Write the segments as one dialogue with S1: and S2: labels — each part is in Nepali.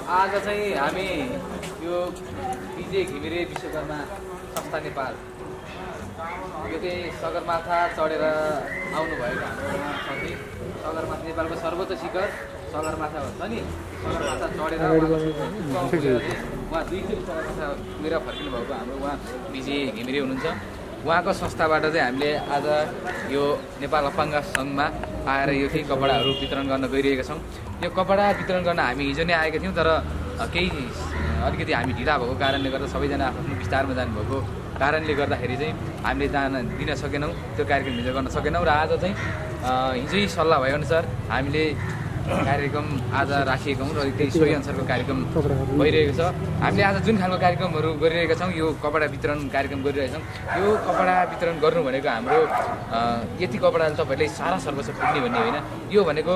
S1: आज चाहिँ हामी यो विजय घिमिरे विश्वकर्मा संस्था नेपाल यो चाहिँ सगरमाथा चढेर आउनुभएको हाम्रो साथी सगरमाथा नेपालको सर्वोच्च शिखर सगरमाथा भन्छ नि सगरमाथा चढेर उहाँ दुईचोटि सगरमाथा पुगेर फर्किनु भएको हाम्रो उहाँ विजय घिमिरे हुनुहुन्छ। उहाँको संस्थाबाट चाहिँ हामीले आज यो नेपाल अपाङ्ग सङ्घमा आएर यो केही कपडाहरू वितरण गर्न गइरहेका छौँ। यो कपडा वितरण गर्न हामी हिजो नै आएका थियौँ, तर केही अलिकति हामी ढिला भएको कारणले गर्दा सबैजना आफ्नो विस्तारमा जानुभएको कारणले गर्दाखेरि चाहिँ हामीले दिन सकेनौँ, त्यो कार्यक्रम हिजो गर्न सकेनौँ। र आज चाहिँ हिजै सल्लाह भएअनुसार हामीले कार्यक्रम आज राखिएका हौँ र त्यही सोही अनुसारको कार्यक्रम भइरहेको छ। हामीले आज जुन खालको कार्यक्रमहरू गरिरहेका छौँ यो कपडा वितरण कार्यक्रम गरिरहेका छौँ। यो कपडा वितरण गर्नु भनेको हाम्रो यति कपडाले तपाईँहरूले सारा सर्वस्व पुग्ने भन्ने होइन। यो भनेको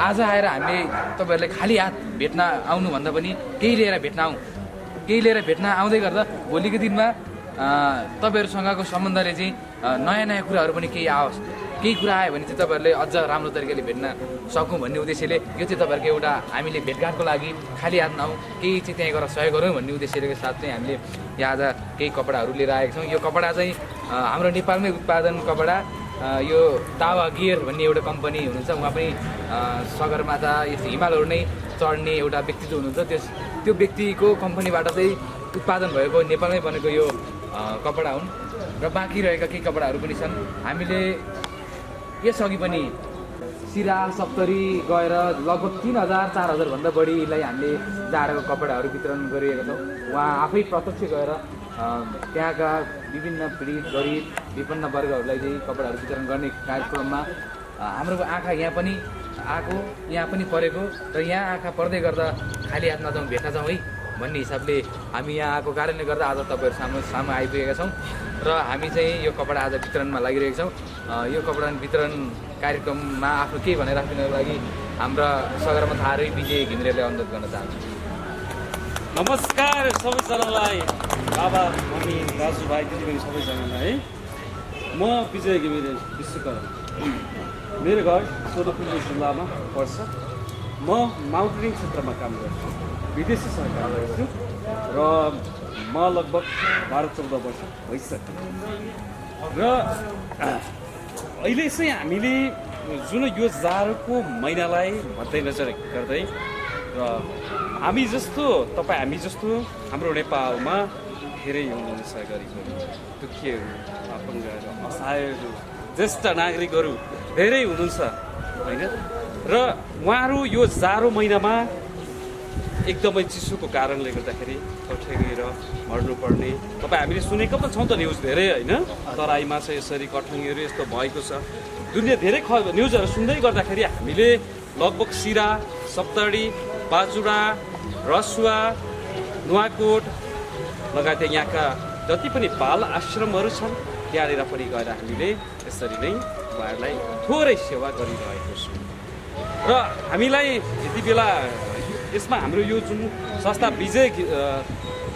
S1: आज आएर हामीले तपाईँहरूलाई खाली हात भेट्न आउनुभन्दा पनि केही लिएर भेट्न आउँदै गर्दा भोलिको दिनमा तपाईँहरूसँगको सम्बन्धले चाहिँ नयाँ नयाँ कुराहरू पनि केही आओस्, केही कुरा आयो भने चाहिँ तपाईँहरूले अझ राम्रो तरिकाले भेट्न सकौँ भन्ने उद्देश्यले यो चाहिँ तपाईँहरूको एउटा हामीले भेटघाटको लागि खाली हात नआउँ, केही चाहिँ त्यहीँ गएर सहयोग गरौँ भन्ने उद्देश्यको साथ चाहिँ हामीले यहाँ आज केही कपडाहरू लिएर आएका छौँ। यो कपडा चाहिँ हाम्रो नेपालमै उत्पादन कपडा, यो दावा गियर भन्ने एउटा कम्पनी हुनुहुन्छ, उहाँ पनि सगरमाथा हिमालहरू नै चढ्ने एउटा व्यक्तित्व हुनुहुन्छ। त्यो व्यक्तिको कम्पनीबाट चाहिँ उत्पादन भएको नेपालमै बनेको यो कपडा हुन् र बाँकी रहेका केही कपडाहरू पनि छन्। हामीले यसअघि पनि सिरा सप्तरी गएर लगभग 3000-4000 भन्दा बढीलाई हामीले जाडोको कपडाहरू वितरण गरिरहेका छौँ। उहाँ आफै प्रत्यक्ष गएर त्यहाँका विभिन्न पीडित गरिब विपन्न वर्गहरूलाई चाहिँ कपडाहरू वितरण गर्ने कार्यक्रममा हाम्रो आँखा यहाँ पनि आएको, यहाँ पनि परेको र यहाँ आँखा पर्दै गर्दा खाली हात नजाउँ, भेट्न जाउँ है भन्ने हिसाबले हामी यहाँ आएको कारणले गर्दा आज तपाईँहरू सामु आइपुगेका छौँ र हामी चाहिँ यो कपडा आज वितरणमा लागिरहेका छौँ। यो कपडा वितरण कार्यक्रममा आफ्नो केही भनेर राख्दिनको लागि हाम्रा सगरमाथा आरोही विजय घिमिरेलाई अनुरोध गर्न चाहन्छु।
S2: नमस्कार सबैजनालाई, बाबा मम्मी दाजुभाइ दिदीबहिनी सबैजनालाई है। म विजय घिमिरे विश्वकर्मा, मेरो घर सोधुपुर जिल्लामा पर्छ। म माउन्टेनिङ क्षेत्रमा काम गर्छु, विदेशीसँग काम गर्छु र म लगभग 12-14 वर्ष भइसक्यो। र अहिले चाहिँ हामीले जुन यो जाडोको महिनालाई मध्यनजर गर्दै र हामी जस्तो हाम्रो नेपालमा धेरै हुनुहुन्छ गरिबहरू, दुःखीहरू, अपाङ्गहरू, असहायहरू, ज्येष्ठ नागरिकहरू धेरै हुनुहुन्छ होइन। र उहाँहरू यो जाडो महिनामा एकदमै चिसोको कारणले गर्दाखेरि कठेगेर मर्नुपर्ने हामीले सुनेको पनि छौँ त न्युज धेरै होइन। तराईमा चाहिँ यसरी कठेगेर यस्तो भएको छ, दुनियाँ धेरै न्युजहरू सुन्दै गर्दाखेरि हामीले लगभग सिरा सप्तरी बाजुरा रसुवा नुवाकोट लगायत यहाँका जति पनि बाल आश्रमहरू छन् त्यहाँनिर पनि गएर हामीले यसरी नै उहाँहरूलाई थोरै सेवा गरिरहेको छौँ। र हामीलाई यति बेला यसमा हाम्रो यो जुन संस्था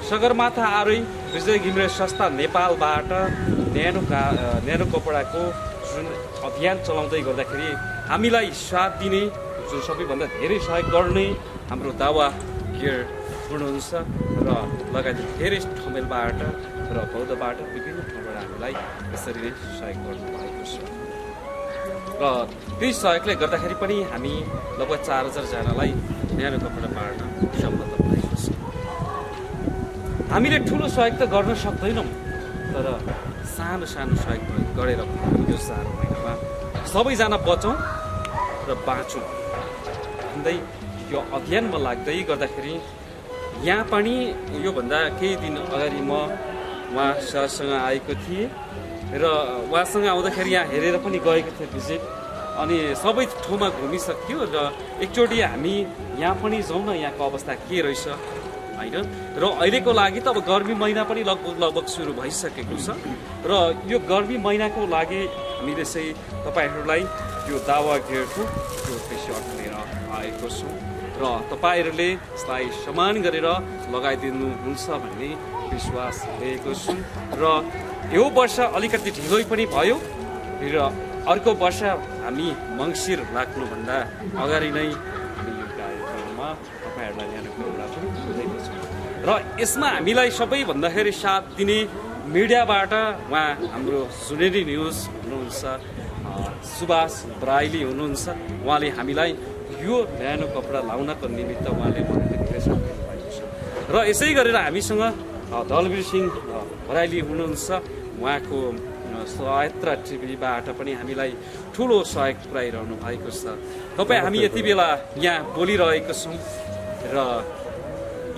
S2: सगरमाथा आरोही विजय घिमिरे संस्था नेपालबाट न्यानो कपडाको जुन अभियान चलाउँदै गर्दाखेरि हामीलाई साथ दिने जुन सबैभन्दा धेरै सहयोग गर्ने हाम्रो दावा गियर हुनुहुन्छ र लगायत धेरै ठाउँबाट र बौद्धबाट विभिन्न ठाउँबाट हामीलाई यसरी नै सहयोग गर्नुभएको छ। र त्यही सहयोगले गर्दाखेरि पनि हामी लगभग 4000 जनालाई न्यानो कपडा बाँड्न सम्बद्ध भएको छ। हामीले ठुलो सहयोग त गर्न सक्दैनौँ, तर सानो सानो सहयोग गरेर यो जाडो महिनामा सबैजना बचौँ र बाँचौँ भन्दै यो अभियानमा लाग्दै गर्दाखेरि यहाँ पनि योभन्दा केही दिन अगाडि म उहाँ सरसँग आएको थिएँ र उहाँसँग आउँदाखेरि यहाँ हेरेर पनि गएको थिएँ भिजिट, अनि सबै ठाउँमा घुमिसक्यो र एकचोटि हामी यहाँ पनि जाउँ न यहाँको अवस्था के रहेछ होइन। र अहिलेको लागि त अब गर्मी महिना पनि लगभग सुरु भइसकेको छ र यो गर्मी महिनाको लागि हामीले चाहिँ तपाईँहरूलाई यो दावा गियरको यो टी सर्ट लिएर आएको छौँ र तपाईँहरूले यसलाई सम्मान गरेर लगाइदिनुहुन्छ भन्ने विश्वास लिएको छु। र यो वर्ष अलिकति ढिलो पनि भयो र अर्को वर्ष हामी मङ्सिर लाग्नुभन्दा अगाडि नै हामी यो कार्यक्रममा तपाईँहरूलाई ल्याउनुको एउटा पनि हुँदैको छ र यसमा हामीलाई सबैभन्दाखेरि साथ दिने मिडियाबाट उहाँ हाम्रो सुनेरी न्युज हुनुहुन्छ सुभाष बराइली हुनुहुन्छ उहाँले हामीलाई यो न्यानो कपडा लाउनको निमित्त उहाँले धेरै साथ दिनुभएको छ र यसै गरेर हामीसँग दलवीर सिंह बराइली हुनुहुन्छ उहाँको सहायता टिभीबाट पनि हामीलाई ठुलो सहयोग पुऱ्याइरहनु भएको छ तपाईँ हामी यति बेला यहाँ बोलिरहेको छौँ र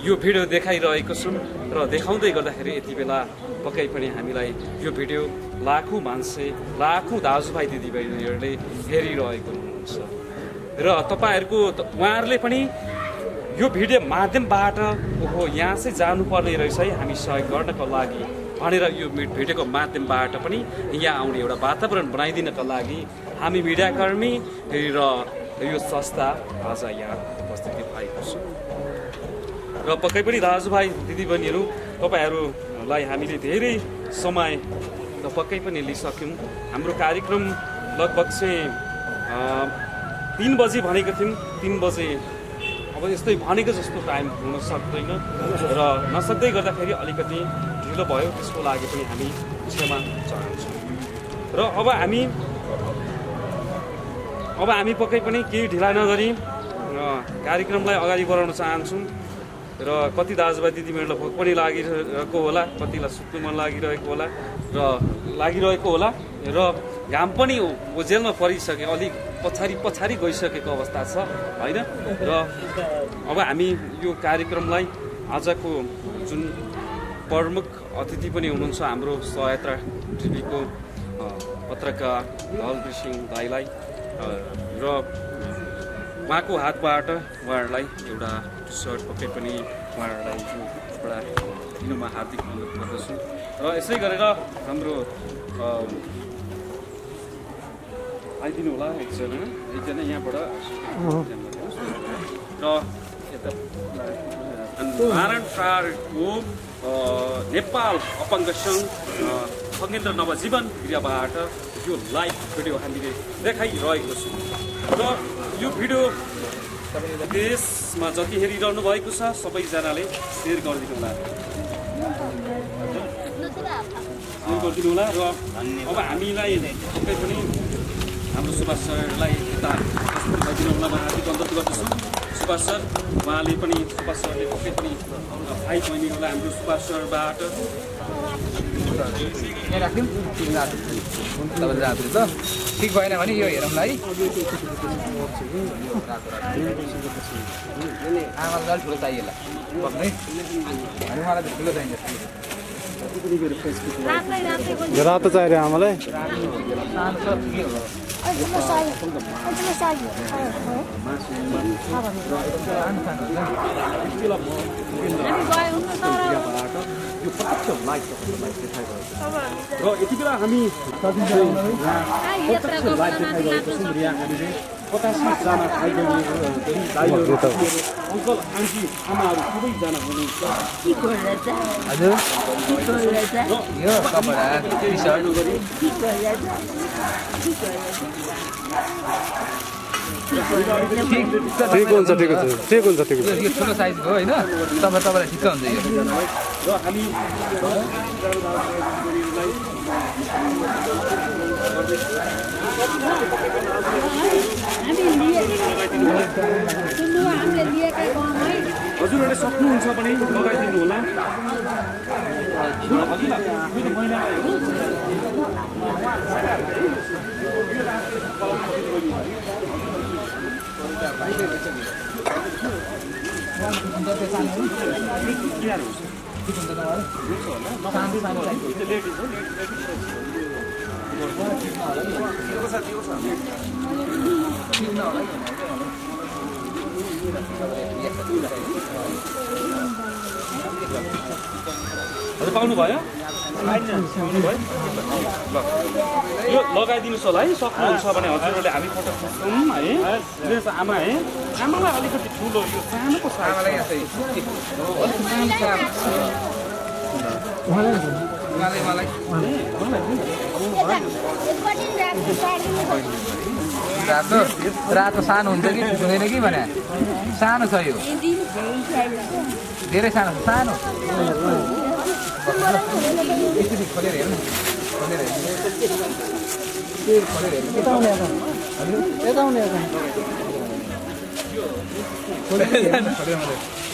S2: यो भिडियो देखाइरहेको छौँ र देखाउँदै गर्दाखेरि यति बेला पक्कै पनि हामीलाई यो भिडियो लाखौँ मान्छे लाखौँ दाजुभाइ दिदीबहिनीहरूले हेरिरहेको हुनुहुन्छ र तपाईँहरूको उहाँहरूले पनि यो भिडियो माध्यमबाट ओहो यहाँ चाहिँ जानुपर्ने रहेछ है हामी सहयोग गर्नको लागि भनेर यो भिडियोको माध्यमबाट पनि यहाँ आउने एउटा वातावरण बनाइदिनको लागि हामी मिडियाकर्मी र यो संस्था आज यहाँ उपस्थिति भएको छ र पक्कै पनि दाजुभाइ दिदीबहिनीहरू तपाईँहरूलाई हामीले धेरै समय त पक्कै पनि लिइसक्यौँ हाम्रो कार्यक्रम लगभग चाहिँ 3 बजी भनेको थियौँ 3 बजे अब यस्तै भनेको जस्तो टाइम हुन सक्दैन र नसक्दै गर्दाखेरि अलिकति ढिलो भयो त्यसको लागि पनि हामी क्षमा चाहन्छौँ र अब हामी पक्कै पनि केही ढिला नगरी कार्यक्रमलाई अगाडि बढाउन चाहन्छौँ र कति दाजुभाइ दिदीबहिनीलाई भोक पनि लागिरहेको होला कतिलाई सुत्नु मन लागिरहेको होला र घाम पनि ओझेलमा परिसके अलिक पछाडि गइसकेको अवस्था छ होइन र अब हामी यो कार्यक्रमलाई आजको जुन प्रमुख अतिथि पनि हुनुहुन्छ हाम्रो सहायता टिभीको पत्रकार दलवीर सिंह दाइलाई र उहाँको हातबाट उहाँहरूलाई एउटा टी सर्ट पक्कै पनि उहाँहरूलाई एउटा दिनुमा हार्दिक अनुरोध गर्दछु र यसै गरेर हाम्रो आइदिनु होला एकजना यहाँबाट र यता नारायण प्रारको नेपाल अपाङ्ग सङ्घ खगेन्द्र नवजीवन क्रियाबाट यो लाइभ भिडियो हामीले देखाइरहेको छौँ र यो भिडियो देशमा जति हेरिरहनु भएको छ सबैजनाले सेयर गरिदिनु होला र अब हामीलाई पक्कै पनि हाम्रो सुभाष सरलाई यता दिनु होला हार्दिक अनुरोध गर्दछु सुभाष सर उहाँले पनि सुभाष सरले पक्कै पनि भाइ बहिनीहरूलाई हाम्रो सुभाष सरबाट
S1: ठिक भएन भने यो हेरौँला है आमालाई ठुलो चाहिएला मलाई ठुलो चाहिन्छ
S3: रातो चाहियो आमालाई
S2: र यति बेला हामी 85जना भाइबहिनीहरू अङ्कल आन्टी आमाहरू सबैजना हुनुहुन्छ
S1: यो कपडा टी सर्ट
S3: ठिक हुन्छ
S1: यो ठुलो साइजको होइन तपाईँलाई ठिक्क हुन्छ यो
S2: र हामी हजुरहरूले सक्नुहुन्छ भने लगाइदिनु होला हजुर पाउनुभयो यो लगाइदिनुहोस् होला है सक्नुहुन्छ भने हजुरहरूले हामी फोटो खिच्छौँ है आमा है आमालाई अलिकति ठुलो यो सानोको
S1: रातो सानो हुन्छ कि हुँदैन कि भने सानो छ यो धेरै सानो छ सानो यसरी खोलेर हेर्नु खोलेर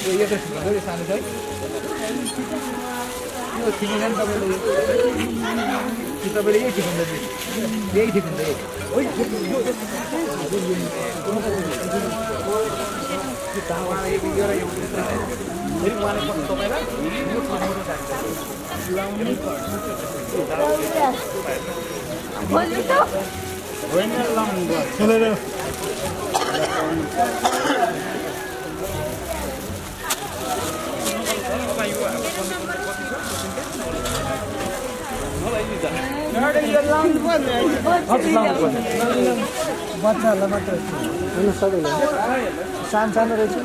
S1: यो त सानो छ यो ठिक हुँदैन तपाईँले यही ठिक हुन्छ यही ठिक हुन्छ सानो रहेछ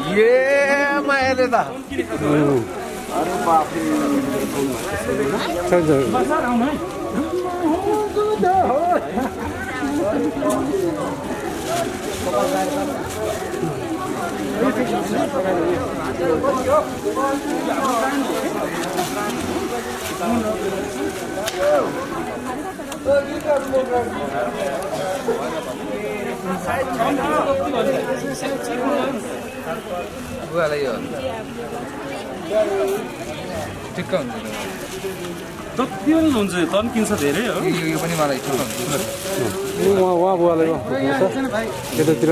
S1: ये मायाले त अरे बाप बुवालाई यो ठिक्क हुन्छ
S2: जति हुन्छ तन्किन्छ धेरै हो
S1: यो पनि मलाई ठिक्क हुन्छ
S3: उहाँ बुवालाई यतातिर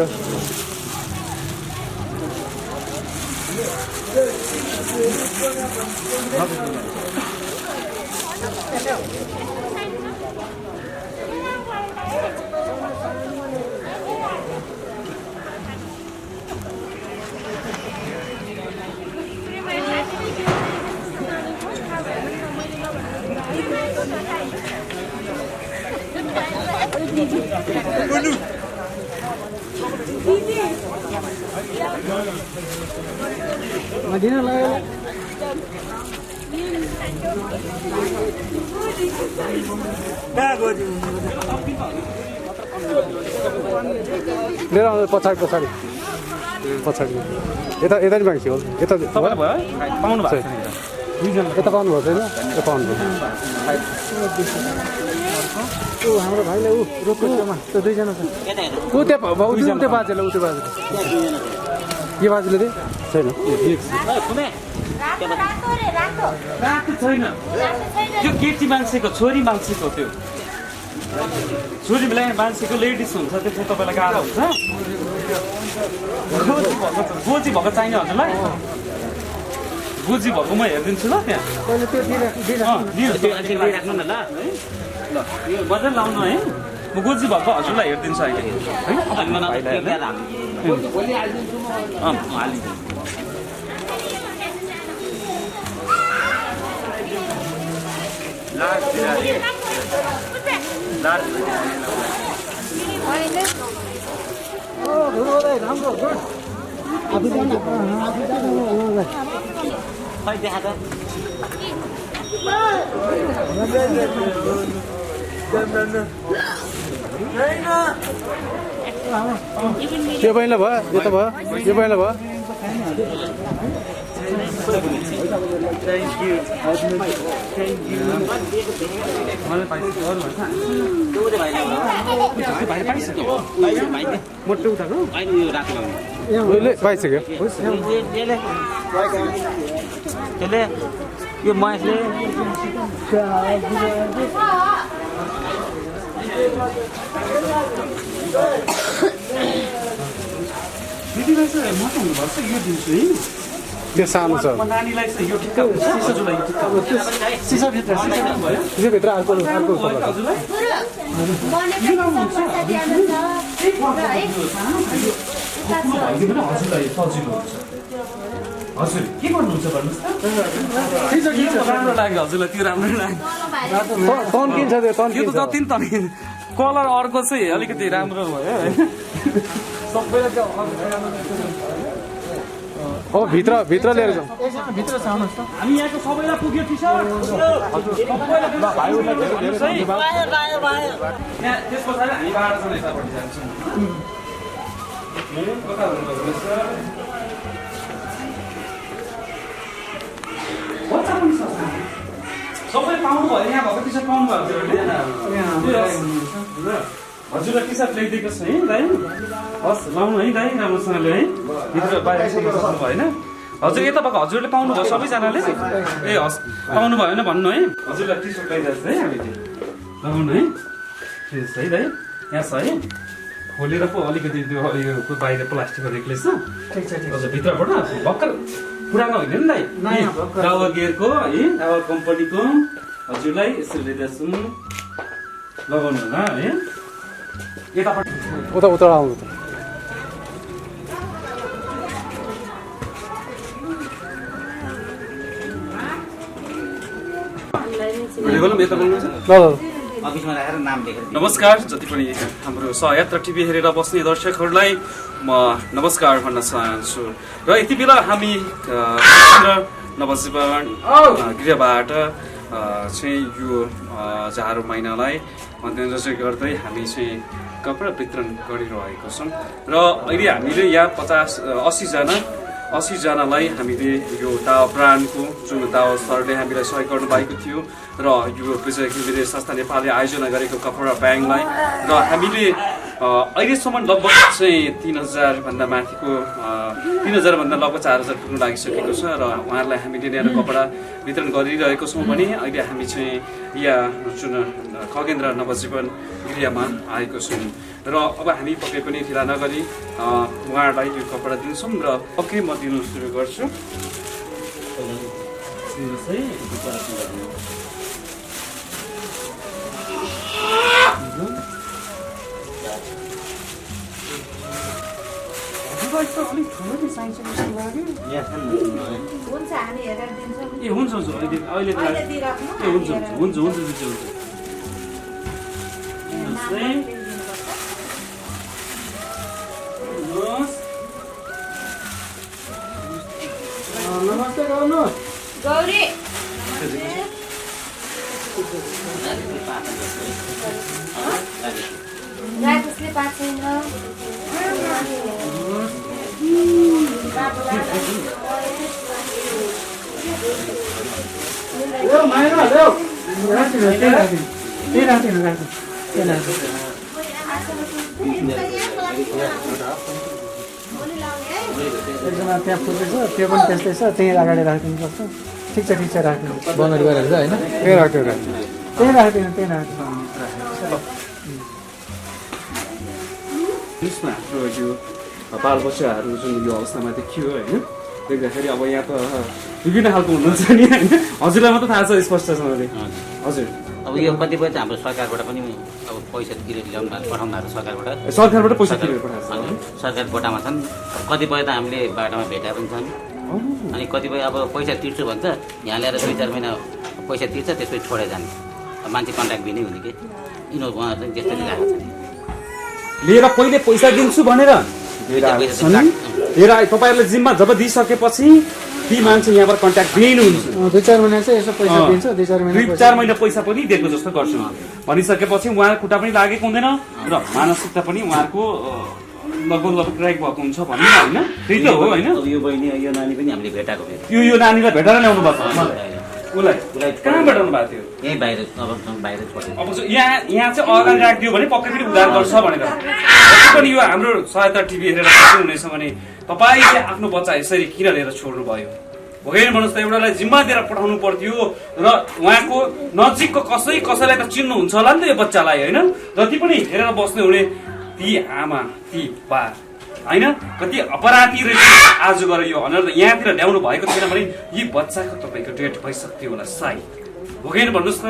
S3: मदीना लगा लिएर आउँदा पछाडि पछाडि पछाडि यता यता नि माग्छु यता
S2: पाउनु भएको
S3: यता पाउनुभएको छैन यता पाउनु हाम्रो भाइले ऊ रोक्नुमा त्यो दुईजना छ ऊ त्यहाँ उतै बाजेला उतै बाजे के बाजेले रे छैन
S2: रातो छैन त्यो केटी मान्छेको छोरी मान्छेको त्यो छोरी मान्छेको लेडिज हुन्छ त्यसमा तपाईँलाई गाह्रो हुन्छ गोजी भएको चाहिने हजुरलाई गोजी भएको म हेरिदिन्छु ल त्यहाँ मजाले लाउनु है म गोजी भएको हजुरलाई हेरिदिन्छु अहिले
S3: त्यो पहिला भयो यता भयो यो पहिला भयो मोटो उठाएको पाइसक्यो
S4: त्यसले यो महेशले
S2: दिदीलाई चाहिँ म त हुनुपर्छ यो दिन्छु है
S3: त्यो सानो छ
S2: म नानीलाई चाहिँ यो टिक्का हुन्छ हजुरलाई यो टिक्का सिसाभित्र भयो
S3: त्योभित्र अर्को
S2: हजुरलाई हजुरलाई सजिलो हुन्छ हजुर के गर्नुहुन्छ भन्नुहोस् त राम्रो लाग्यो हजुरलाई त्यो राम्रो लाग्यो
S3: तन्किन्छ त्यो
S2: यो त
S3: तन्किन्छ
S2: जति नि तन्किन्छ कलर अर्को चाहिँ अलिकति राम्रो भयो होइन सबैलाई
S3: अब भित्र लिएर जाउँ
S2: भित्र छ आउनुहोस् त हामी यहाँको सबैलाई पुग्यो टी सर्ट त्यस पछाडि हामी 12 जना यतापट्टि जान्छौँ कता हुनुहुन्छ बच्चा पनि छ सबै पाउनु भयो यहाँ भएको टी सर्ट पाउनु भएको हजुरलाई टी सर्ट ल्याइदिएको छ है दाइ हस् लाउनु है दाइ राम्रोसँगले है भित्र बाहिरसम्म सक्नु भएन हजुर यता भएको हजुरले पाउनु भयो सबैजनाले ए हस् पाउनु भयो भने भन्नु है हजुरलाई टी सर्ट ल्याइदिएको छ है हामीले लगाउनु है ठिक छ है दाइ यहाँ छ है खोलेर पो अलिकति त्यो यो बाहिर प्लास्टिकको निक्लेछ ठिक छ हजुर भित्रबाट भर्खर पुरानो होइन नि दाइ टावर गियरको है टावर कम्पनीको हजुरलाई यसरी ल्याइदिएको छु लगाउनु होला है
S3: उता उता आउनु त
S4: अफिसमा राखेर नाम लेखेर
S2: नमस्कार जति पनि हाम्रो सहयात्रा टिभी हेरेर बस्ने दर्शकहरूलाई म नमस्कार भन्न चाहन्छु र यति बेला हामी नवजीवन गृहबाट चाहिँ यो जाडो महिनालाई मध्यनजर गर्दै हामी चाहिँ कपडा वितरण गरिरहेको छौँ र अहिले हामीले यहाँ 80 जनालाई हामीले यो दावा ब्रान्डको जुन दावा सरले हामीलाई सहयोग गर्नुभएको थियो र यो विजय घिमिरे संस्था नेपालले आयोजना गरेको कपडा ब्याङ्कलाई र हामीले अहिलेसम्म लगभग चाहिँ 3000 भन्दा माथिको 3000 भन्दा लगभग 4000 पुग्नु लागिसकेको छ र उहाँहरूलाई हामीले न्यानो कपडा वितरण गरिरहेको छौँ भने अहिले हामी चाहिँ यहाँ जुन खगेन्द्र नवजीवन गृहमा आएको छौँ र अब हामी पक्कै पनि ढिला नगरी उहाँहरूलाई यो कपडा दिन्छौँ र पक्कै म दिनु सुरु गर्छु अलिक ठुलो नै चाहिन्छ जस्तो लाग्यो ए हुन्छ हुन्छ अहिले ए हुन्छ हुन्छ हुन्छ हुन्छ
S3: नमस्ते गर्नुहोस्
S5: गौरी राकेशले पाएको छैन
S3: एकजना त्यहाँ फुटेछ त्यो पनि त्यस्तै छ त्यहीँ अगाडि राखिदिनुपर्छ ठिक छ राखिदिनु
S1: बङ्गाली गरेर छ होइन
S3: त्यही राख्यो त्यही राखिदिनु
S2: यसमा हाम्रो यो बालबच्चाहरू जुन यो अवस्थामा देखियो होइन देख्दाखेरि अब यहाँ त विभिन्न खालको हुनुहुन्छ नि होइन हजुरलाई मात्र थाहा छ स्पष्टसँगले हजुर
S4: अब यो कतिपय चाहिँ हाम्रो सरकारबाट पनि अब पैसा तिरेर ल्याउनु पठाउनु
S2: सरकारबाट पैसा तिरेर पठाएको
S4: सरकार कोटामा छन् कतिपय त हामीले बाटोमा भेटेका पनि छन् अनि कतिपय अब पैसा तिर्छु भन्छ यहाँ ल्याएर 2-4 महिना पैसा तिर्छ त्यसपछि छोडेर जान्छ मान्छे कन्ट्याक्ट दिनै हुने कि यिनीहरू उहाँहरू चाहिँ त्यस्तै ल्याएको छ
S2: लिएर पहिले पैसा दिन्छु भनेर लिएर तपाईँहरूले जिम्मा जब दिइसकेपछि ती मान्छे यहाँबाट कन्ट्याक्ट दिनुहुन्छ
S3: 2-4 महिना चाहिँ यसो पैसा दिन्छ
S2: 2-4 महिना पैसा पनि दिएको जस्तो गर्छु भनिसकेपछि उहाँ खुट्टा पनि लागेको हुँदैन र मानसिकता पनि उहाँहरूको लगभग क्र्याक भएको हुन्छ भन्नु होइन त्यही त हो होइन
S4: यो बहिनी यो नानी पनि हामीले भेटाएको थियो
S2: यो नानीलाई भेटेर ल्याउनु भएको उसलाई कहाँ भेटाउनु भएको थियो
S4: यहीँ बाहिर बाहिर छोड्यो
S2: अब यहाँ चाहिँ अगाडि राखिदियो भने पक्कै पनि उद्धार गर्छ भनेर जति पनि यो हाम्रो सहयात्रा टिभी हेरेर हुनेछ भने तपाईँले आफ्नो बच्चा यसरी किन लिएर छोड्नु भयो भोगेन भन्नुहोस् त एउटालाई जिम्मा दिएर पठाउनु पर्थ्यो र उहाँको नजिकको कसैलाई त चिन्नुहुन्छ होला नि त यो बच्चालाई होइन जति पनि हेरेर बस्ने हुने ती आमा ती बा होइन कति अपराधी रहेछ आज गएर यो अनर्थ यहाँतिर ल्याउनु भएको छैन भने यी बच्चाको तपाईँको डेट भइसक्थ्यो होला सायद हो कि भन्नुहोस् न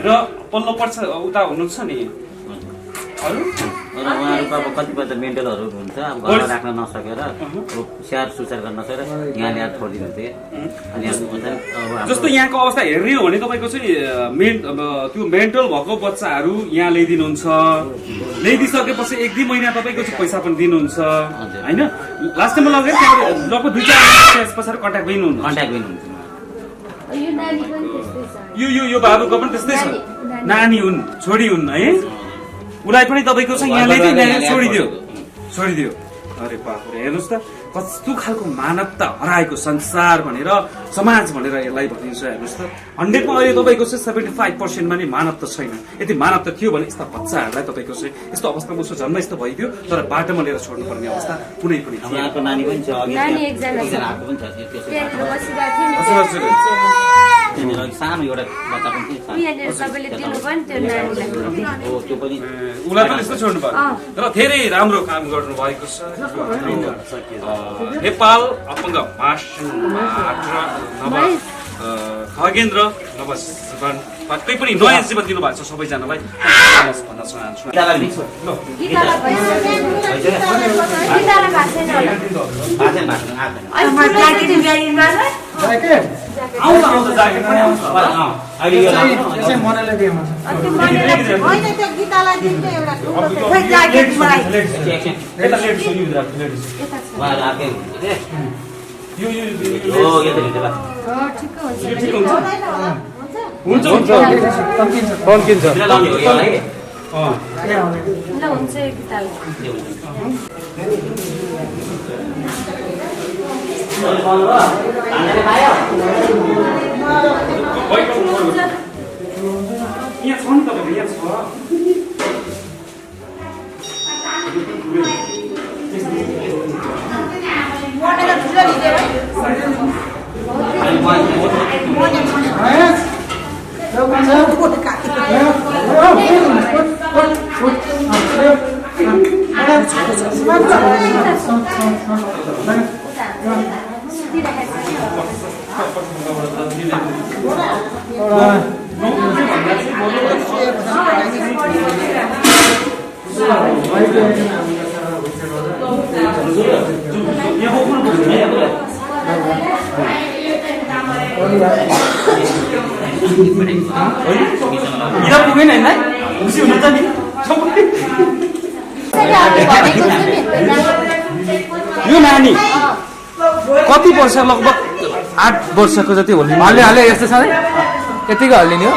S2: र पल्लो पर्छ उता हुनुहुन्छ नि अरू
S4: उहाँहरूको अब कतिपय त मेन्टलहरू हुन्छ अब घरमा राख्न नसकेर स्याहार सुसार गर्न नसकेर यहाँ ल्याएर छोडिदिनुहुन्थ्यो अनि
S2: जस्तो यहाँको अवस्था हेर्ने हो भने तपाईँको चाहिँ त्यो मेन्टल भएको बच्चाहरू यहाँ ल्याइदिनुहुन्छ ल्याइदिइसकेपछि 1-2 महिना तपाईँको चाहिँ पैसा पनि दिनुहुन्छ होइन लास्ट टाइममा लगेर लगभग 2-4 पछाडि कन्ट्याक्ट दिनुहुन्छ
S5: यो नानी पनि त्यस्तै छ
S2: यो बाबुको पनि त्यस्तै छ नानी हुन् छोरी हुन् है उसलाई पनि तपाईँको चाहिँ यहाँ ल्याइदियो छोडिदियो अरे बाबु हेर्नुहोस् त कस्तो खालको मानवता हराएको संसार भनेर समाज भनेर यसलाई भनिन्छ हेर्नुहोस् त 100 मा अहिले तपाईँको चाहिँ 75% मा नि मानवता छैन यदि मानवता थियो भने यस्ता बच्चाहरूलाई तपाईँको चाहिँ यस्तो अवस्थामा उसको जन्म यस्तो भइदियो तर बाटोमा लिएर छोड्नुपर्ने अवस्था कुनै पनि थिएन
S4: उहाँको नानी पनि छ अघि
S5: नानी एकजना
S4: आएको पनि छ
S5: त्यहाँ बसिरहेको थियो नि
S4: सानो एउटा बच्चा पनि थियो
S5: यहाँनिर सबैले दिनुभयो नि त्यो नानीलाई
S4: हो त्यो पनि
S2: उसलाई पनि यस्तो छोड्नु भयो र धेरै राम्रो काम गर्नु भएको छ नेपाल अपङ्ग खगेन्द्र नवजीवन पक्कै पनि नयाँ जीवन दिनुभएको छ सबैजनालाई भन्न चाहन्छु हुन्छ
S3: तन्किन्छ
S2: यहाँ छ नि तपाईँको यहाँ छ पुगेन होइन खुसी हुनुहुन्छ नि यो नानी कति वर्ष लगभग 8 वर्षको जति होला
S3: हाले यस्तो छ नि यतिको हालिदिने हो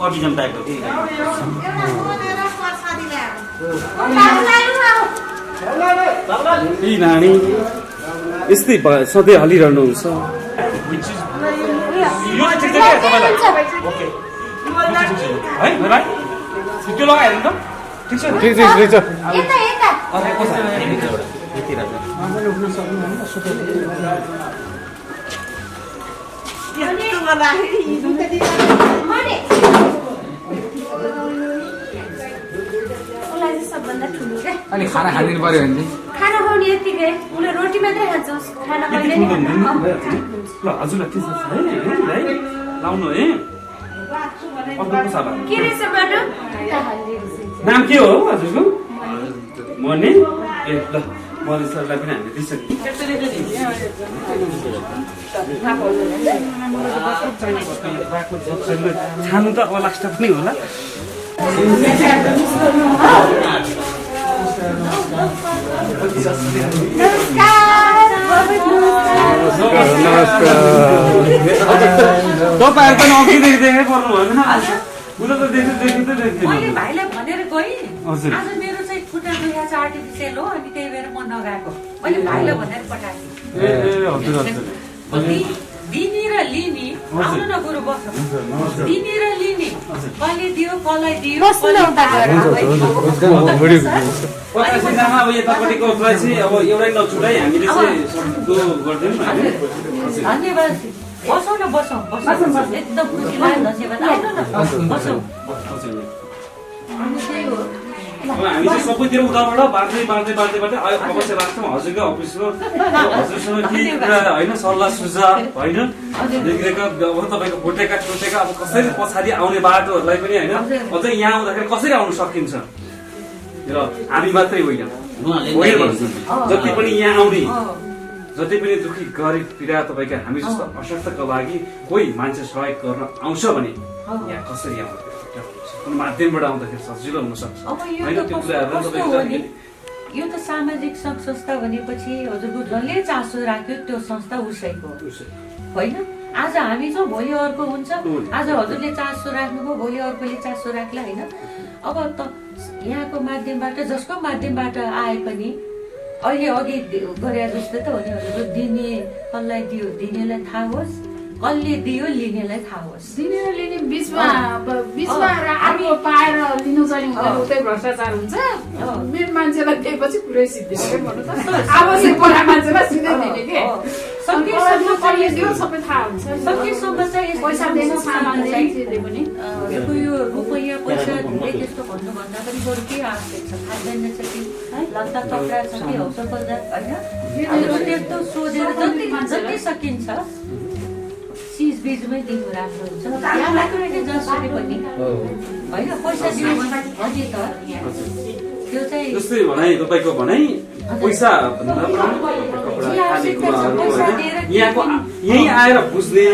S4: अभिजम टाइपको कि
S2: यी नानी यस्तै सधैँ हलिरहनुहुन्छ यो चाहिँ ठिक छ क्या तपाईँलाई ओके है भाइ त्यो लगाएर त ठिक छ
S3: ठिक छ
S2: अर्को को छ
S5: सबभन्दा ठुलो क्या
S3: अनि खाना खादिनु पर्यो भने चाहिँ
S5: खाना खुवाउने यतिकै उसले रोटी मात्रै खान्छ खाना कहिले नि
S2: ल हजुरलाई के छ है लाउनु है अर्को को छ
S5: के रहेछ बाटो
S2: नाम के हो हजुरको मने ए ल मने सरलाई पनि हामीले दिइसक्यौँ छानु त अब लास्ट पनि होला तपाईँहरू पनि अघिदेखि देखेकै पर्नु भएन उसले त
S6: मैले भाइलाई भनेर गएँ आज मेरो चाहिँ खुट्टा दुखेको छ आर्टिफिसियल हो अनि त्यही भएर म नगएको मैले भाइलाई भनेर पठाएको दिने र लिने आउनु न गुरु बस दिने र लिने कसले दियो कसलाई दियो
S2: अब यतापट्टिको चाहिँ अब एउटै नछुटाइ हामीले चाहिँ गरिदिउँ न
S6: धन्यवाद बसौँ न बसौँ एकदम खुसी लाग्यो धन्यवाद आउनु न बसौँ
S5: त्यही हो
S2: हामी चाहिँ सबैतिर उताबाट बाँड्दै अब चाहिँ लास्टमा हजुरको अफिसमा हजुरसँग केही कुरा होइन सल्लाह सुझाव होइन देखिरहेका अब तपाईँको भुटेका टुटेका अब कसरी पछाडि आउने बाटोहरूलाई पनि होइन अझै यहाँ आउँदाखेरि कसरी आउन सकिन्छ र हामी मात्रै होइन जति पनि यहाँ आउने जति पनि दुखी गरिब पीडा तपाईँका हामी जस्तो अशक्तका लागि कोही मान्छे सहयोग गर्न आउँछ भने यहाँ कसरी आउँछ कुन माध्यमबाट आउँदाखेरि सजिलो हुन सक्छ होइन त्यो कुराहरू
S6: यो त सामाजिक सङ्घ संस्था भनेपछि हजुरको जसले चासो राख्यो त्यो संस्था उसैको होइन आज हामी जो भोलि अर्को हुन्छ आज हजुरले चासो राख्नुभयो भोलि अर्कोले चासो राख्ला होइन अब त यहाँको माध्यमबाट जसको माध्यमबाट आए पनि अहिले अघि गरे जस्तो त हो नि हजुरको दिने कसलाई दियो दिनेलाई थाहा होस् कसले दियो लिनेलाई थाहा होस्
S7: दिने र लिने बिचमा अर्को पाएर लिनु चाहिँ उतै भ्रष्टाचार हुन्छ मेरो मान्छेलाई दिएपछि पुरै सिद्धियो भन्नु त आवश्यक पर्ने मान्छेलाई सिधै दिने के सबै थाहा हुन्छ
S6: सकेसम्म चाहिँ
S7: पैसा दिनु सामान पनि
S6: यो रुपैयाँ पैसा धेरै त्यस्तो भन्नुभन्दा पनि बरु के आवश्यक छ खाद्यान्न छ कि लत्ता कपडा छ कि औषध बजार होइन त्यस्तो सोधेर जति सकिन्छ चिजबिजमै दिनु राम्रो हुन्छ यहाँलाई जसरी पनि होइन पैसा दिनु भने त त्यो चाहिँ
S2: जस्तै भनाइ तपाईँको भनाइ पैसा भन्दा यहाँको यहीँ आएर बुझ्ने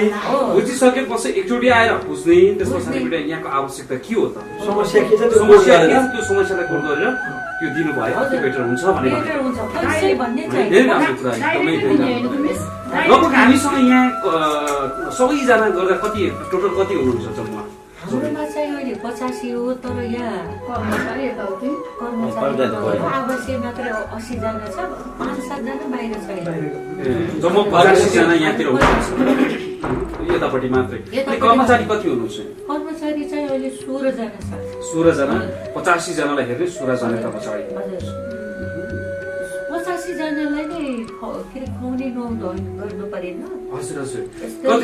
S2: बुझिसकेपछि एकचोटि आएर बुझ्ने त्यस पछाडिबाट यहाँको आवश्यकता के हो त समस्या के छ त्यो समस्यालाई दूर गरेर त्यो दिनु भयो त्यो बेटर हुन्छ लगभग हामीसँग यहाँ सबैजना गर्दा कति टोटल कति हुनुहुन्छ जम्मा
S6: हाम्रोमा चाहिँ अहिले 85 हो तर यहाँ कर्मचारी आवश्यक मात्र 80 जना छ 5-7 जना बाहिर छ
S2: जम्मा 85 जना यहाँतिर हुनुहुन्छ यतापट्टि मात्रै कर्मचारी कति हुनुहुन्छ
S6: कर्मचारी चाहिँ अहिले 16 जना छ
S2: 16 जना 85 जनालाई हेर्ने 16 जना कर्मचारी
S6: 85 जनालाई नै के खुवाउने नुहाउनु गर्नु परेन
S2: हजुर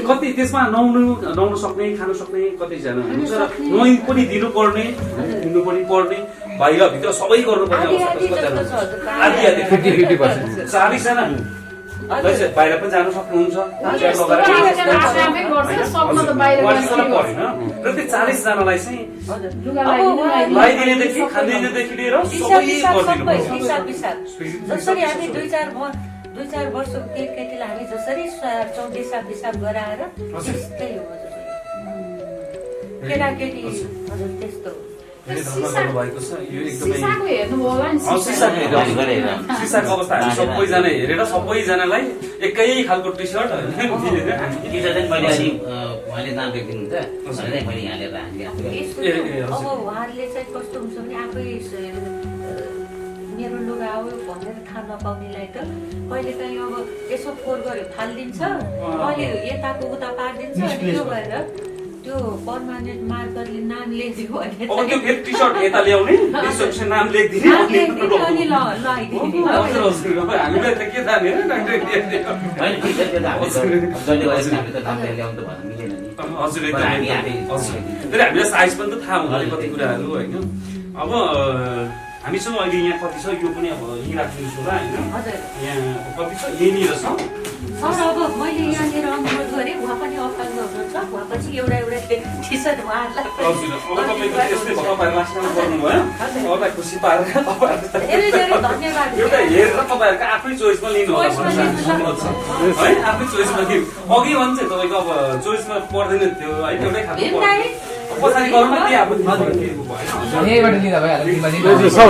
S2: कति त्यसमा नुहाउनु सक्ने खानु सक्ने कतिजना हुनुहुन्छ र नुहाइ पनि दिनु पर्ने दिनु पनि पर्ने बाहिर भित्र सबै गर्नुपर्ने आदि 50% 40 जना बाहिर पनि जानु सक्नुहुन्छ र त्यो 40 जनालाई चाहिँ लगाइदिनेदेखि खाँदिनेदेखि लिएर सबै
S6: जसरी हामी 2-4 वर्षको केटीलाई हामी जसरी 24 हिसाब गराएर त्यस्तै हो केटाकेटी हजुर त्यस्तो
S2: सिसाको अवस्था हामी सबैजना हेरेर सबैजनालाई एकै खालको टी सर्ट
S4: उहाँले नाम लेखिदिनुहुन्छ मैले यहाँ लिएर
S6: अब उहाँहरूले चाहिँ कस्तो हुन्छ भने आफै मेरो लुगा हो भनेर थाहा नपाउनेलाई त कहिले काहीँ अब यसो फोहोर गऱ्यो फालिदिन्छ कहिले यताको उता पारिदिन्छ अनि त्यो भएर त्यो पर्मानेन्ट मार्करले नाम लेखिदियो भने
S2: अब त्यो फेरि टी सर्ट यता ल्याउने टी सर्टको नाम लेखिदिने
S6: अनि लगाइदिने
S2: हामीलाई त के थाहा हजुर हामीलाई साइज पनि त थाहा हुँदैन कति कुराहरू होइन अब हामीसँग अहिले यहाँ कति छ यो पनि अब यहीँ राखिदिन्छु होला होइन यहाँ कति छ यहीँनिर छ
S6: सर अब मैले यहाँनिर अनुरोध गरेँ उहाँ पनि अफाल्नु हुनुहुन्छ उहाँ पछि एउटा टी सर्ट उहाँहरूलाई
S2: हजुर अब तपाईँको यस्तै तपाईँहरू लास्ट टाइम गर्नुभयो तपाईँलाई खुसी पारेर
S6: धन्यवाद
S2: एउटा हेरेर तपाईँहरूको आफ्नै चोइसमा लिनु होला है आफ्नै चोइसमा लिनु अघि भन्छ तपाईँको अब चोइसमा पर्दैन थियो है एउटै खालको पछाडि गर्नु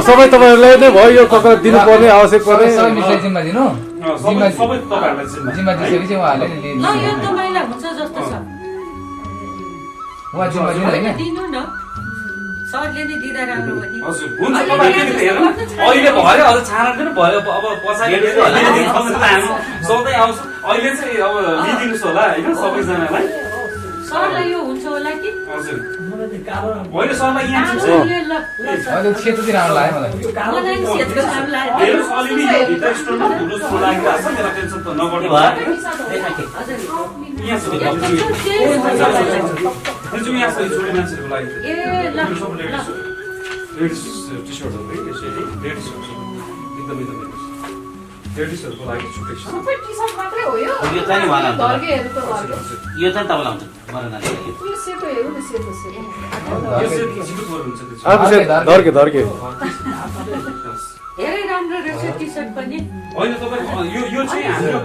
S3: सबै तपाईँहरूलाई नै भयो यो दिनुपर्ने आवश्यक पर्ने
S1: जिम्मा दिनु
S2: सबै तपाईँहरूलाई
S1: जिम्मा दिइसकेपछि उहाँहरूले नि
S6: ल यो तपाईँलाई हुन्छ जस्तो छ
S1: उहाँ जिम्मा दिनु होइन
S6: दिनु न सरले नै दिँदा राम्रो हो नि
S2: हजुर हुन्छ तपाईँले हेर्नु अहिले भयो अझ छानबिन भयो अब पछाडि सधैँ आउँछ अहिले चाहिँ अब लिइदिनुहोस् होला होइन सबैजनालाई
S6: सरलाई यो हुन्छ होला कि
S2: हजुर होइन सरलाई यहाँ
S1: अहिले क्षेत्रतिर आउनु लाग्यो मलाई
S2: हेर्नुहोस् अलिअलि भित्र स्टोरमा धुलो जस्तो लागिरहेको छ त्यसलाई टेन्सन त नगर्नु भयो यहाँ छ यहाँ छ छोरी मान्छेहरूको लागि लेडिज टी सर्टहरू है यसरी लेडिजहरू एकदमै लेडिजहरूको लागि छुट्टै छ
S7: सबै टी-सर्ट मात्रै हो यो
S4: यो चाहिँ उहाँलाई हुन्छ।
S7: धर्केहरू त धर्के
S4: यो चाहिँ तपाईँलाई हुन्छ मरनाले यो
S7: यो सेतो हेरौँ न सेतो
S2: यो चाहिँ छिटो पर्नु हुन्छ त्यो
S3: अर्को चाहिँ धर्के
S6: धेरै राम्रो रहेछ टी सर्ट पनि
S2: होइन तपाईँ यो चाहिँ हाम्रो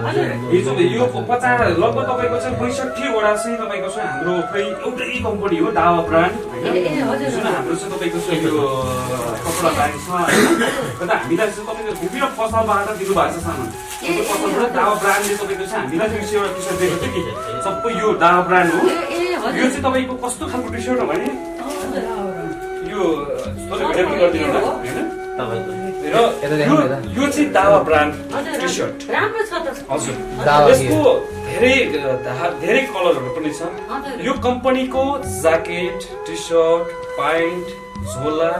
S2: हिजो यो 50 लगभग तपाईँको चाहिँ 65 वटा चाहिँ तपाईँको चाहिँ हाम्रो खै एउटै कम्पनी हो दावा ब्रान्ड होइन जुन हाम्रो चाहिँ तपाईँको चाहिँ यो कपडा ब्रान्ड छ अन्त हामीलाई चाहिँ तपाईँको विभिन्न पसलबाट दिनुभएको छ सामान त्यो पसलबाट दावा ब्रान्डले तपाईँको चाहिँ हामीलाई चाहिँ एउटा टी सर्ट दिएको थियो कि सबै यो दावा ब्रान्ड हो यो चाहिँ तपाईँको कस्तो खालको टी सर्ट हो भने यो भेटेबल गरिदिनु होला होइन
S4: तपाईँको
S2: र यो चाहिँ दावा ब्रान्ड टी सर्ट
S6: राम्रो छ त
S2: हजुर
S1: दावा
S2: यसको धेरै कलरहरू पनि छ यो कम्पनीको ज्याकेट टी सर्ट प्यान्ट झोला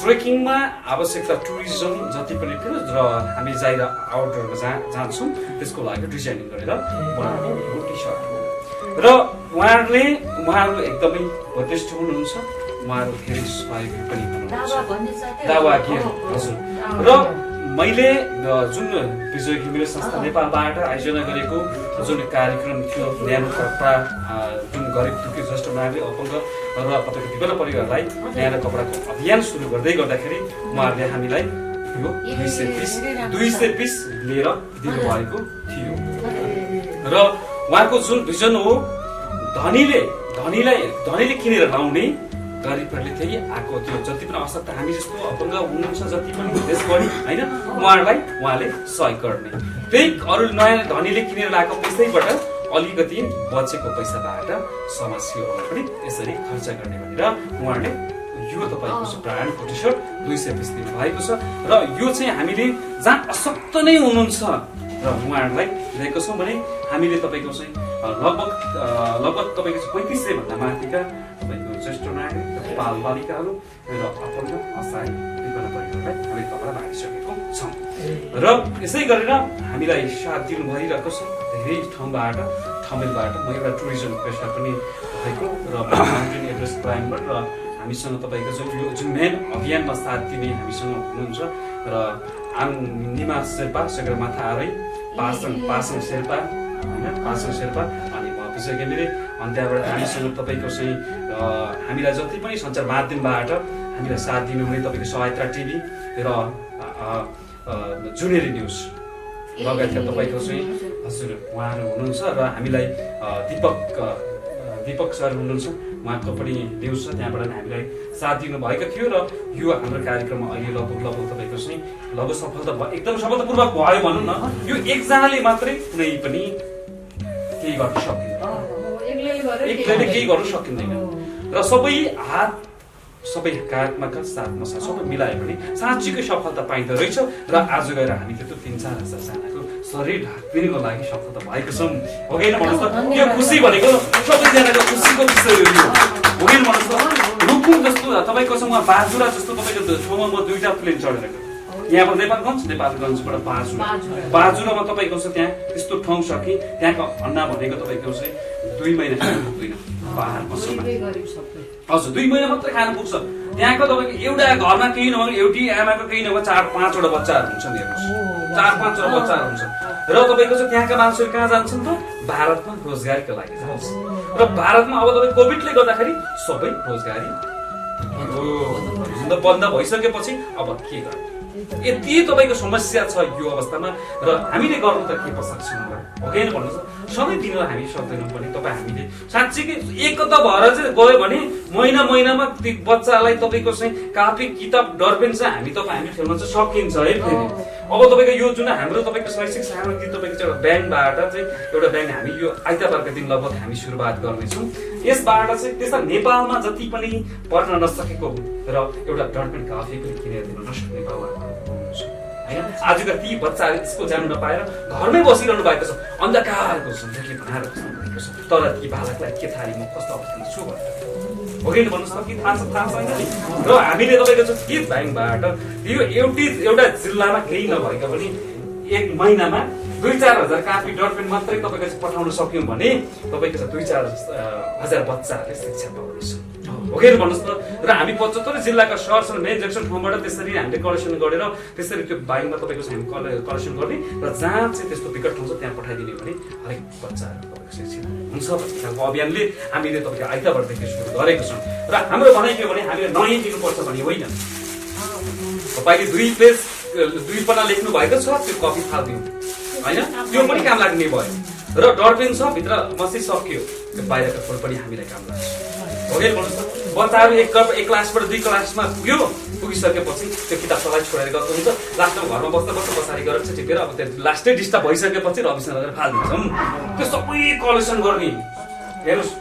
S2: ट्रेकिङमा आवश्यकता टुरिज्म जति पनि थियो र हामी बाहिर आउटडोरमा जान्छौँ त्यसको लागि डिजाइनिङ गरेर बनाएको यो टी सर्ट हो र उहाँहरू एकदमै बलिष्ठ हुनुहुन्छ उहाँहरू धेरै सहयोग पनि हुनुहुन्छ दावा गिर हजुर र मैले जुन विजय घिमिरे संस्था नेपालबाट आयोजना गरेको जुन कार्यक्रम थियो न्यानो कपडा जुन गरिब दुःखी ज्येष्ठ नागरिक अपङ्ग र तपाईँको विभिन्न परिवारलाई न्यानो कपडाको अभियान सुरु गर्दै गर्दाखेरि उहाँहरूले हामीलाई यो 200 पिस लिएर दिनुभएको थियो र उहाँको जुन भिजन हो धनीले किनेर लाउने गरिबहरूले त्यही आएको त्यो जति पनि आवश्यकता हामी जस्तो अपङ्ग हुनुहुन्छ जति पनि देशभरि होइन उहाँले सहयोग गर्ने त्यही अरू नयाँ धनीले किनेर ल्याएको पैसैबाट अलिकति बचेको पैसाबाट समाजसेवामा पनि यसरी खर्च गर्ने भनेर उहाँहरूले यो तपाईँको ब्रान्डको टी सर्ट 200 पिस दिनु भएको छ र यो चाहिँ हामीले जहाँ अशक्त नै हुनुहुन्छ र उहाँहरूलाई दिएको छौँ भने हामीले तपाईँको चाहिँ लगभग तपाईँको 3500 भन्दा माथिका तपाईँको ज्येष्ठ नागरिक बाल बालिकाहरू र अपङ्ग असहाय विभिन्न परिवारलाई हामीले कपडा बाँडिसकेको छौँ र यसै गरेर हामीलाई साथ दिनु भइरहेको छ धेरै ठाउँबाट ठमेलबाट म एउटा टुरिज्म पेसा पनि भएको र माउन्टेन एभरेस्ट क्लाइम्बर र हामीसँग तपाईँको जुन मेन अभियानमा साथ दिने हामीसँग हुनुहुन्छ र आङ निमा शेर्पा सगरमाथा आरै पासाङ शेर्पा होइन पासाङ शेर्पा अनि म विजय घिमिरे अनि त्यहाँबाट हामीसँग तपाईँको चाहिँ हामीलाई जति पनि सञ्चार माध्यमबाट हामीलाई साथ दिनुहुने तपाईँको सहायता टिभी र जुनेरी न्युज लगायतका तपाईँको चाहिँ हजुर उहाँहरू हुनुहुन्छ र हामीलाई दीपक सर हुनुहुन्छ उहाँको पनि न्युज छ त्यहाँबाट हामीलाई साथ दिनुभएको थियो र यो हाम्रो कार्यक्रममा अहिले लगभग तपाईँको चाहिँ लगभग सफलता एकदम सफलतापूर्वक भयो भनौँ न यो एकजनाले मात्रै कुनै पनि केही गर्न सकिँदैन एक्लैले केही गर्न सकिँदैन र सबै हातमा साथमा सबै मिलायो भने साँच्चीकै सफलता पाइँदो रहेछ र आज गएर हामी त्यत्रो 3-4 हजार जनाको शरीर ढाकिदिनुको लागि सफलता भएको छौँ हो कि भन्नुहोस् त यो खुसी भनेको सबैजनाको खुसीको विषय हो हो कि भन्नुहोस् त रुकुम जस्तो तपाईँको सँग बाजुरा जस्तो तपाईँको ठाउँमा म 2टा प्लेन चढेर यहाँबाट नेपालगञ्जबाट बाजुरामा तपाईँको छ त्यहाँ त्यस्तो ठाउँ छ कि त्यहाँको अन्ना भनेको तपाईँको चाहिँ 2 महिना खानु पुग्दैन पहाडमा हजुर 2 महिना मात्रै खानु पुग्छ त्यहाँको तपाईँको एउटा घरमा केही नभए एउटी आमाको केही नभए 4-5 वटा बच्चाहरू हुन्छ नि हेर्नुहोस् 4-5 वटा बच्चाहरू हुन्छ र तपाईँको चाहिँ त्यहाँका मान्छेहरू कहाँ जान्छन् त भारतमा रोजगारीको लागि जान्छ र भारतमा अब तपाईँ कोभिडले गर्दाखेरि सबै रोजगारी बन्द भइसकेपछि अब के गर्ने यति तपाईँको समस्या छ यो अवस्थामा र हामीले गर्नु त के सक्छौँ हो कि भन्नुहोस् सधैँ दिन हामी सक्दैनौँ भने तपाईँ हामीले साँच्चीकै एकता भएर चाहिँ गयो भने महिनामा बच्चालाई तपाईँको चाहिँ कापी किताब डरपेन चाहिँ हामी खेल्न चाहिँ सकिन्छ है फेरि अब तपाईँको यो जुन हाम्रो तपाईँको शैक्षिक सामग्री तपाईँको चाहिँ ब्याङ्कबाट चाहिँ एउटा ब्याङ्क हामी यो आइतबारका दिन लगभग हामी सुरुवात गर्नेछौँ यसबाट चाहिँ त्यसमा नेपालमा जति पनि पढ्न नसकेको र एउटा डरपेन काफी पनि किनेर दिन नसक्ने बाबुआमा होइन आजका ती बच्चाहरू स्कुल जानु नपाएर घरमै बसिरहनु भएको छ अन्धकारको जिन्दगी बनाएर बस्नुभएको छ तर ती बालकलाई के थाहा म कस्तो अवस्थामा छु भनेर हो कि भन्नुहोस् त कि थाहा छैन नि र हामीले तपाईँको चाहिँ के ब्याङ्कबाट यो एउटा जिल्लामा केही नभएका पनि 1 महिनामा 2-4 हजार कापी डटपेन मात्रै तपाईँको चाहिँ पठाउन सक्यौँ भने तपाईँको चाहिँ 2-4 हजार बच्चाहरूले शिक्षा पाउनेछ हो कि भन्नुहोस् त। र हामी 75 जिल्लाका सहर मेन जंक्सन ठाउँबाट त्यसरी हामीले कलेक्सन गरेर त्यसरी त्यो बाइकमा तपाईँको चाहिँ हामी कलेक्सन गर्ने र जहाँ चाहिँ त्यस्तो विकट ठाउँ छ त्यहाँ पठाइदिने भने हरेक बच्चाहरू तपाईँको शिक्षा हुन्छ भन्ने खालको अभियानले हामीले तपाईँको आइतबारदेखि सुरु गरेको छौँ। र हाम्रो भनाइ के भने हामीले नयाँ दिनुपर्छ भने होइन, तपाईँले 2 पेज 2 पन्ना लेख्नु भएको छ त्यो कपी फालिदिउँ होइन, त्यो पनि काम लाग्ने भयो। र डटपेन छ भित्र मसी सक्यो, त्यो बाहिरको फोन पनि हामीलाई काम लाग्छ हो कि भन्नुहोस् त। बच्चाहरू एक क्लासबाट 2 क्लासमा पुगिसकेपछि त्यो किताब सलाई छोडेर गएको हुन्छ, लास्टमा घरमा बस्दा पछाडि गएर टिपेर अब त्यो लास्टै डिस्टर्ब भइसकेपछि रविसँग लगेर फालिदिन्छौँ। त्यो सबै कलेक्सन गर्ने हेर्नुहोस्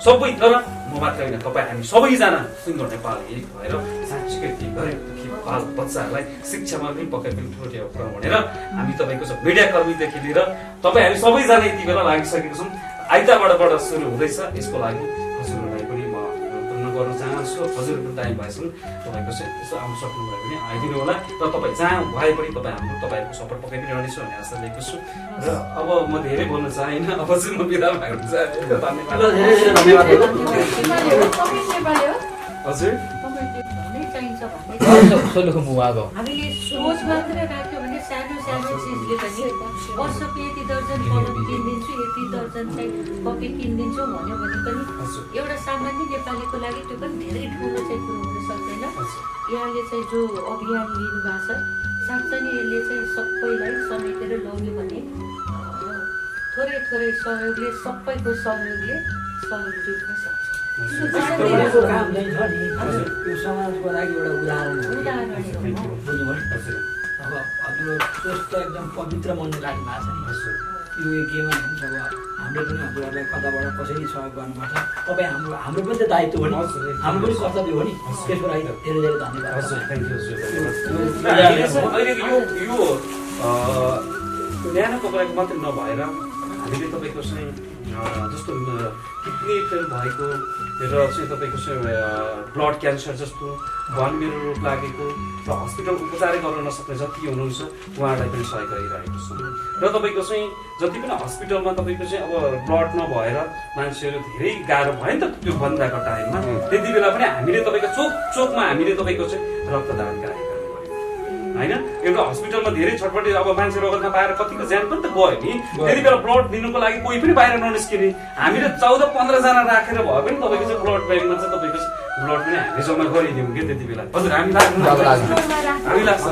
S2: सबै। तर म मात्र होइन, तपाईँ हामी सबैजना सुन्दर नेपाल एक भएर सांस्कृतिक गरेर बाल बच्चाहरूलाई शिक्षामा पनि पक्कै पनि ठुलो टेवा पुऱ्याउँ भनेर हामी तपाईँको मिडिया कर्मीदेखि लिएर तपाईँ हामी सबैजना यति बेला लागिसकेको छौँ। आइतबारबाट सुरु हुँदैछ, यसको लागि हजुरहरूलाई पनि म पूर्ण गर्न चाहन्छु। हजुरहरूको टाइम भएसम्म तपाईँको चाहिँ यसो आउनु सक्नुभयो भने आइदिनु होला। र तपाईँ जहाँ भए पनि तपाईँहरूको सपोर्ट पक्कै पनि रहनेछु भन्ने आशा लिएको छु। र अब म धेरै बोल्न चाहेन, अब चाहिँ म बिदा भएको हजुर
S6: चाहिन्छ
S1: मुवाको
S6: हामीले सोच मात्र राख्यो भने सानो सानो चिजले पनि वर्षको यति दर्जन कलम किनिदिन्छु, यति दर्जन चाहिँ कपी किनिदिन्छु भन्यो भने पनि एउटा सामान्य नेपालीको लागि त्यो पनि धेरै ठुलो चाहिँ कुरो हुन सक्दैन। यहाँले चाहिँ जो अभियान लिनु भएको छ साँच्चै नै यसले चाहिँ सबैलाई समेटेर लग्यो भने थोरै थोरै सहयोगले सबैको सहयोग जुट्न सक्छ।
S8: काम नै छ नि यो समाजको लागि एउटा उदाहरण हो। अब हजुर सोच त एकदम पवित्र मन राख्नु भएको छ नि। यो केमा हुन्छ अब हामीले पनि हजुरहरूलाई कताबाट कसरी सहयोग गर्नुपर्छ, तपाईँ हाम्रो पनि त दायित्व हो नि, हाम्रो पनि कर्तव्य हो नि। त्यसको लागि धेरै धेरै धन्यवाद।
S2: यो न्यानो कपडाको मात्रै नभएर हामीले तपाईँको चाहिँ जस्तो किडनी फेल भएको र चाहिँ तपाईँको चाहिँ ब्लड क्यान्सर जस्तो भनमेरो रोग लागेको र हस्पिटल उपचारै गर्न नसक्ने जति हुनुहुन्छ उहाँहरूलाई पनि सहयोग गरिरहेको छौँ। र तपाईँको चाहिँ जति पनि हस्पिटलमा तपाईँको चाहिँ अब ब्लड नभएर मान्छेहरू धेरै गाह्रो भयो नि त त्यो बन्दाको टाइममा, त्यति बेला पनि हामीले तपाईँको चोकमा हामीले तपाईँको चाहिँ रक्तदान कार्यक्रम होइन। एउटा हस्पिटलमा धेरै छटपटी अब मान्छे रगत नपाएर कतिको ज्यान पनि त गयो नि, त्यति बेला ब्लड दिनुको लागि कोही पनि बाहिर ननिस्किने, हामीले 14-15 जना राखेर भयो पनि तपाईँको चाहिँ ब्लड ब्याङ्कमा चाहिँ तपाईँको ब्लड पनि हामी जम्मा गरिदिउँ कि त्यति बेला। हजुर हामी लाग्छ